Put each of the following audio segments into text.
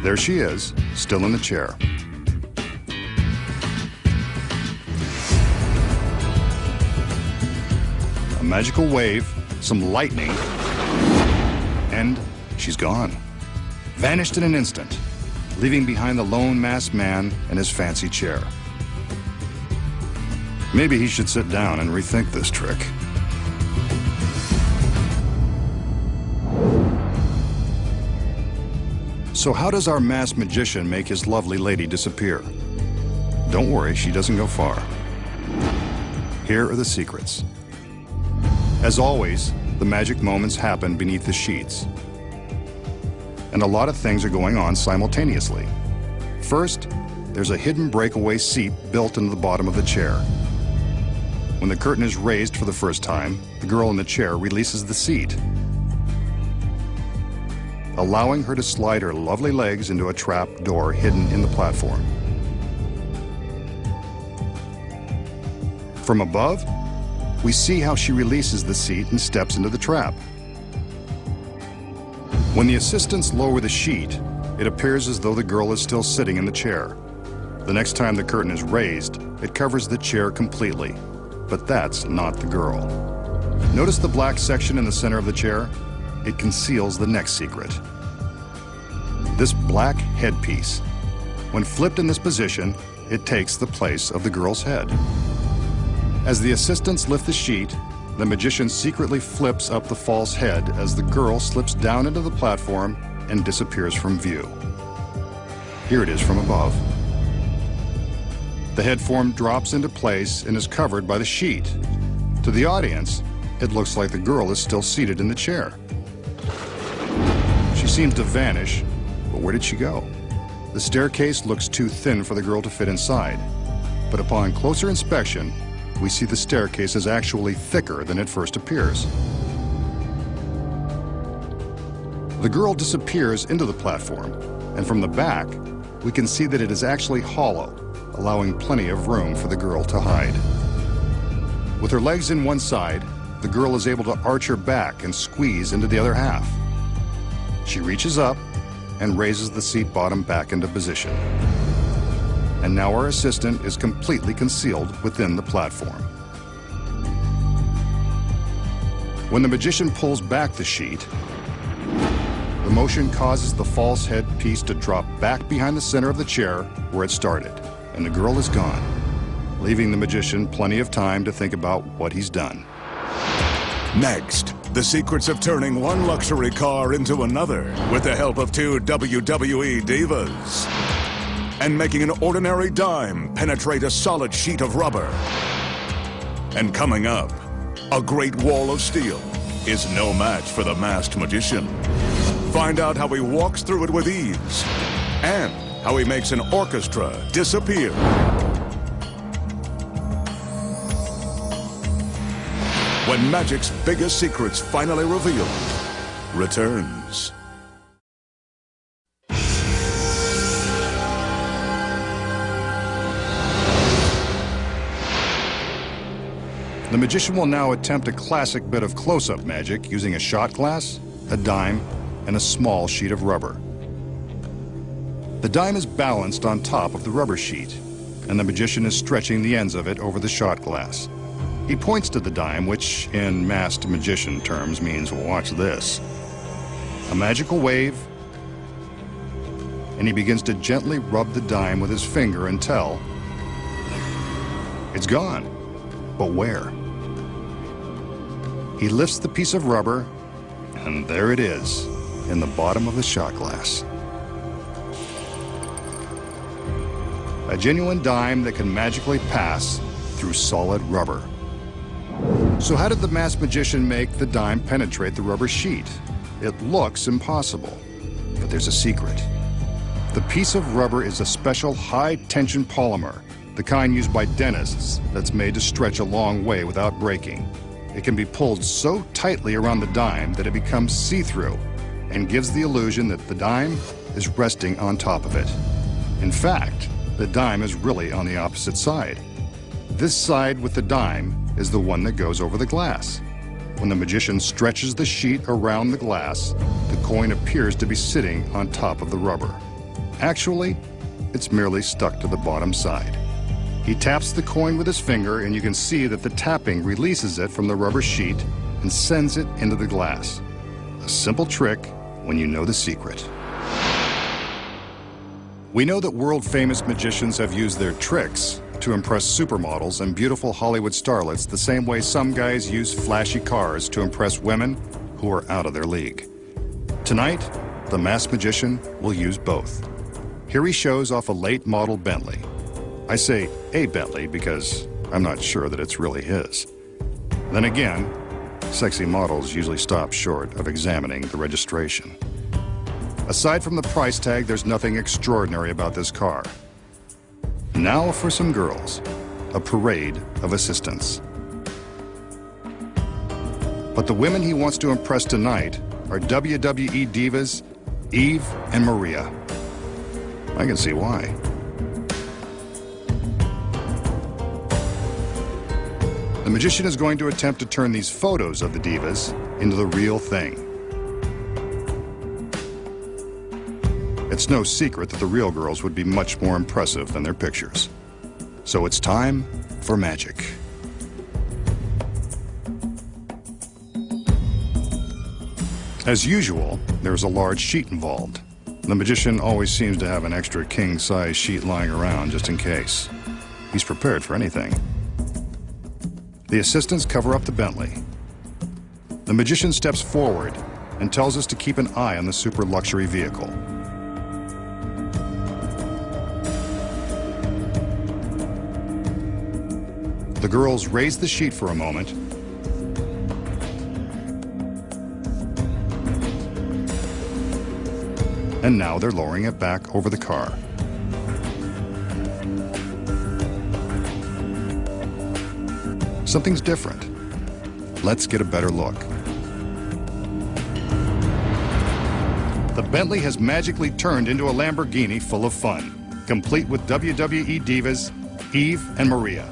There she is, still in the chair. A magical wave, some lightning, and she's gone. Vanished in an instant, leaving behind the lone masked man and his fancy chair. Maybe he should sit down and rethink this trick. So how does our masked magician make his lovely lady disappear? Don't worry, she doesn't go far. Here are the secrets. As always, the magic moments happen beneath the sheets. And a lot of things are going on simultaneously. First, there's a hidden breakaway seat built into the bottom of the chair. When the curtain is raised for the first time, the girl in the chair releases the seat, allowing her to slide her lovely legs into a trap door hidden in the platform. From above, we see how she releases the seat and steps into the trap. When the assistants lower the sheet, it appears as though the girl is still sitting in the chair. The next time the curtain is raised, it covers the chair completely. But that's not the girl. Notice the black section in the center of the chair? It conceals the next secret. This black headpiece. When flipped in this position, it takes the place of the girl's head. As the assistants lift the sheet, the magician secretly flips up the false head as the girl slips down into the platform and disappears from view. Here it is from above. The head form drops into place and is covered by the sheet. To the audience, it looks like the girl is still seated in the chair. She seems to vanish, but where did she go? The staircase looks too thin for the girl to fit inside, but upon closer inspection, we see the staircase is actually thicker than it first appears. The girl disappears into the platform, and from the back, we can see that it is actually hollow, allowing plenty of room for the girl to hide. With her legs in one side, the girl is able to arch her back and squeeze into the other half. She reaches up and raises the seat bottom back into position. And now our assistant is completely concealed within the platform. When the magician pulls back the sheet, the motion causes the false head piece to drop back behind the center of the chair where it started. And the girl is gone, leaving the magician plenty of time to think about what he's done. Next, the secrets of turning one luxury car into another with the help of two WWE divas. And making an ordinary dime penetrate a solid sheet of rubber. And coming up, a great wall of steel is no match for the masked magician. Find out how he walks through it with ease and how he makes an orchestra disappear. When magic's biggest secrets finally revealed, returns. The magician will now attempt a classic bit of close-up magic using a shot glass, a dime, and a small sheet of rubber. The dime is balanced on top of the rubber sheet, and the magician is stretching the ends of it over the shot glass. He points to the dime, which in masked magician terms means, watch this. A magical wave, and he begins to gently rub the dime with his finger until it's gone. But where? He lifts the piece of rubber, and there it is, in the bottom of the shot glass. A genuine dime that can magically pass through solid rubber. So how did the masked magician make the dime penetrate the rubber sheet? It looks impossible, but there's a secret. The piece of rubber is a special high-tension polymer, the kind used by dentists that's made to stretch a long way without breaking. It can be pulled so tightly around the dime that it becomes see-through and gives the illusion that the dime is resting on top of it. In fact, the dime is really on the opposite side. This side with the dime is the one that goes over the glass. When the magician stretches the sheet around the glass, the coin appears to be sitting on top of the rubber. Actually, it's merely stuck to the bottom side. He taps the coin with his finger, and you can see that the tapping releases it from the rubber sheet and sends it into the glass. A simple trick when you know the secret. We know that world-famous magicians have used their tricks to impress supermodels and beautiful Hollywood starlets the same way some guys use flashy cars to impress women who are out of their league. Tonight, the masked magician will use both. Here he shows off a late model Bentley. I say a Bentley because I'm not sure that it's really his. Then again, sexy models usually stop short of examining the registration. Aside from the price tag, there's nothing extraordinary about this car. Now for some girls, a parade of assistants. But the women he wants to impress tonight are WWE divas Eve and Maria. I can see why. The magician is going to attempt to turn these photos of the divas into the real thing. It's no secret that the real girls would be much more impressive than their pictures. So it's time for magic. As usual, there's a large sheet involved. The magician always seems to have an extra king-size sheet lying around just in case. He's prepared for anything. The assistants cover up the Bentley. The magician steps forward and tells us to keep an eye on the super luxury vehicle. The girls raise the sheet for a moment and now they're lowering it back over the car. Something's different. Let's get a better look. The Bentley has magically turned into a Lamborghini full of fun, complete with WWE divas Eve and Maria.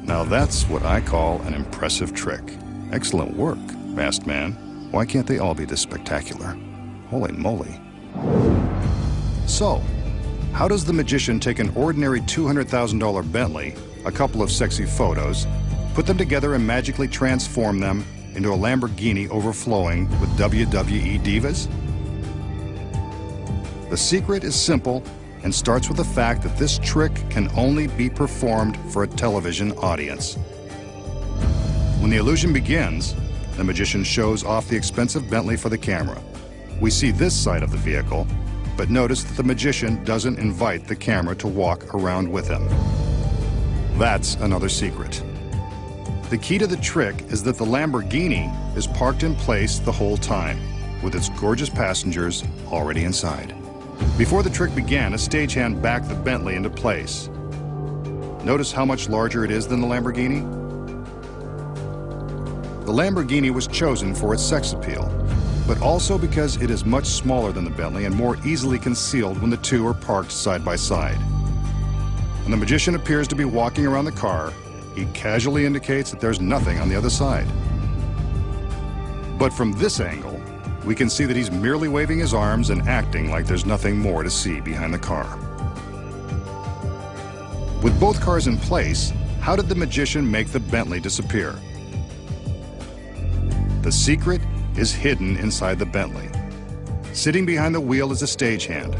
Now that's what I call an impressive trick. Excellent work, masked man. Why can't they all be this spectacular? Holy moly. So, how does the magician take an ordinary $200,000 Bentley, a couple of sexy photos, put them together and magically transform them into a Lamborghini overflowing with WWE divas? The secret is simple and starts with the fact that this trick can only be performed for a television audience. When the illusion begins, the magician shows off the expensive Bentley for the camera. We see this side of the vehicle, but notice that the magician doesn't invite the camera to walk around with him. That's another secret. The key to the trick is that the Lamborghini is parked in place the whole time, with its gorgeous passengers already inside. Before the trick began, a stagehand backed the Bentley into place. Notice how much larger it is than the Lamborghini? The Lamborghini was chosen for its sex appeal, but also because it is much smaller than the Bentley and more easily concealed when the two are parked side by side. When the magician appears to be walking around the car, he casually indicates that there's nothing on the other side. But from this angle, we can see that he's merely waving his arms and acting like there's nothing more to see behind the car. With both cars in place, how did the magician make the Bentley disappear? The secret is hidden inside the Bentley. Sitting behind the wheel is a stagehand.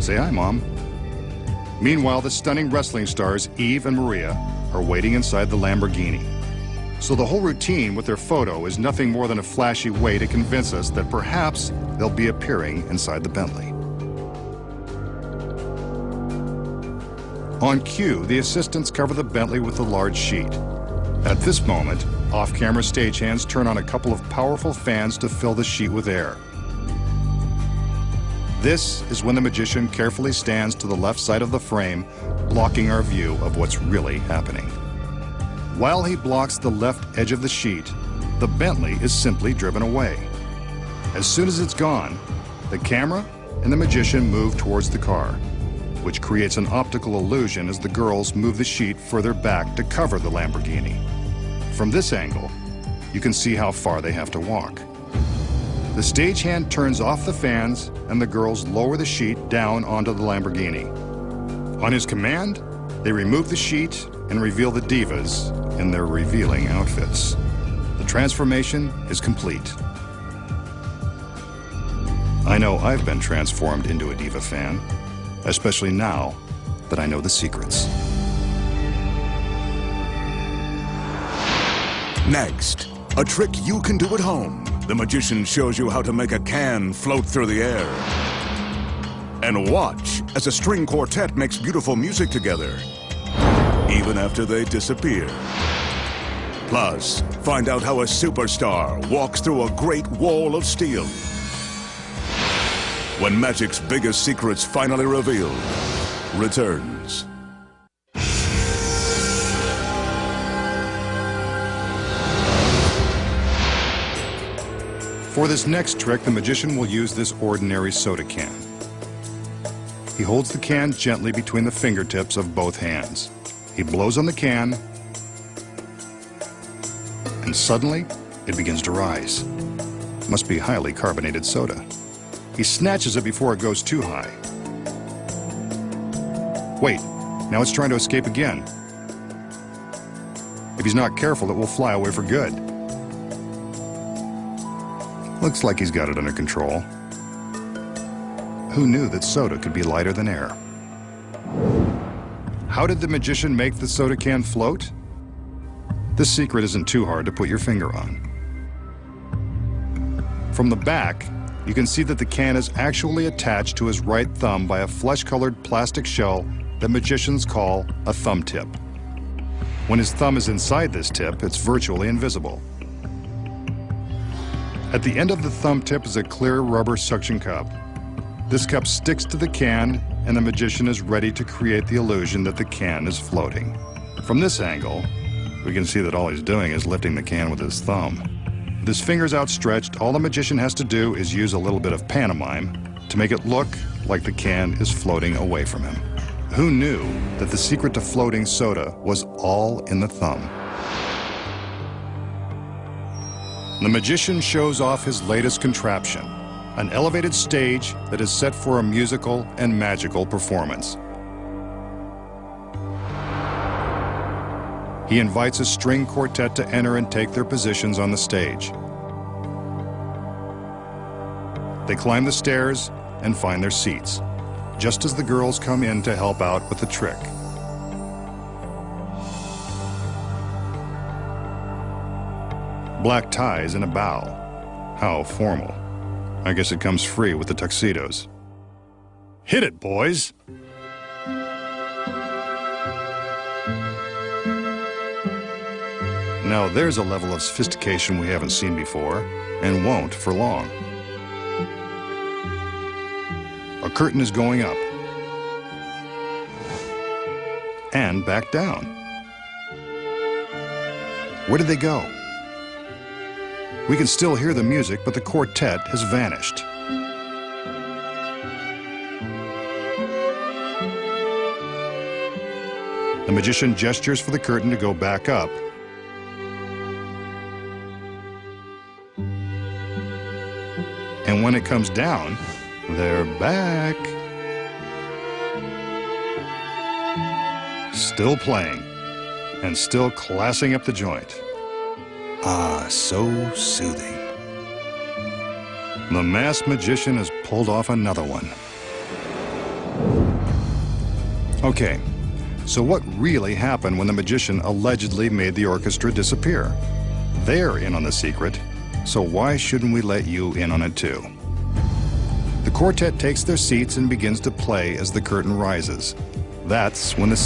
Say hi, Mom. Meanwhile, the stunning wrestling stars Eve and Maria are waiting inside the Lamborghini. So the whole routine with their photo is nothing more than a flashy way to convince us that perhaps they'll be appearing inside the Bentley. On cue, the assistants cover the Bentley with a large sheet. At this moment, off-camera stagehands turn on a couple of powerful fans to fill the sheet with air. This is when the magician carefully stands to the left side of the frame, blocking our view of what's really happening. While he blocks the left edge of the sheet, the Bentley is simply driven away. As soon as it's gone, the camera and the magician move towards the car, which creates an optical illusion as the girls move the sheet further back to cover the Lamborghini. From this angle, you can see how far they have to walk. The stagehand turns off the fans and the girls lower the sheet down onto the Lamborghini. On his command, they remove the sheet and reveal the divas in their revealing outfits. The transformation is complete. I know I've been transformed into a diva fan, especially now that I know the secrets. Next, a trick you can do at home. The magician shows you how to make a can float through the air. And watch as a string quartet makes beautiful music together, even after they disappear. Plus, find out how a superstar walks through a great wall of steel. When magic's biggest secrets finally revealed returns. For this next trick, the magician will use this ordinary soda can. He holds the can gently between the fingertips of both hands. He blows on the can, and suddenly it begins to rise. Must be highly carbonated soda. He snatches it before it goes too high. Wait, now it's trying to escape again. If he's not careful, it will fly away for good. Looks like he's got it under control. Who knew that soda could be lighter than air? How did the magician make the soda can float? This secret isn't too hard to put your finger on. From the back, you can see that the can is actually attached to his right thumb by a flesh-colored plastic shell that magicians call a thumb tip. When his thumb is inside this tip, it's virtually invisible. At the end of the thumb tip is a clear rubber suction cup. This cup sticks to the can, and the magician is ready to create the illusion that the can is floating. From this angle, we can see that all he's doing is lifting the can with his thumb. With his fingers outstretched, all the magician has to do is use a little bit of pantomime to make it look like the can is floating away from him. Who knew that the secret to floating soda was all in the thumb? The magician shows off his latest contraption, an elevated stage that is set for a musical and magical performance. He invites a string quartet to enter and take their positions on the stage. They climb the stairs and find their seats, just as the girls come in to help out with the trick. Black ties and a bow. How formal. I guess it comes free with the tuxedos. Hit it, boys! Now there's a level of sophistication we haven't seen before, and won't for long. A curtain is going up. And back down. Where did they go? We can still hear the music, but the quartet has vanished. The magician gestures for the curtain to go back up. And when it comes down, they're back. Still playing, and still classing up the joint. Ah, so soothing. The masked magician has pulled off another one. Okay, so what really happened when the magician allegedly made the orchestra disappear? They're in on the secret, so why shouldn't we let you in on it too? The quartet takes their seats and begins to play as the curtain rises. That's when the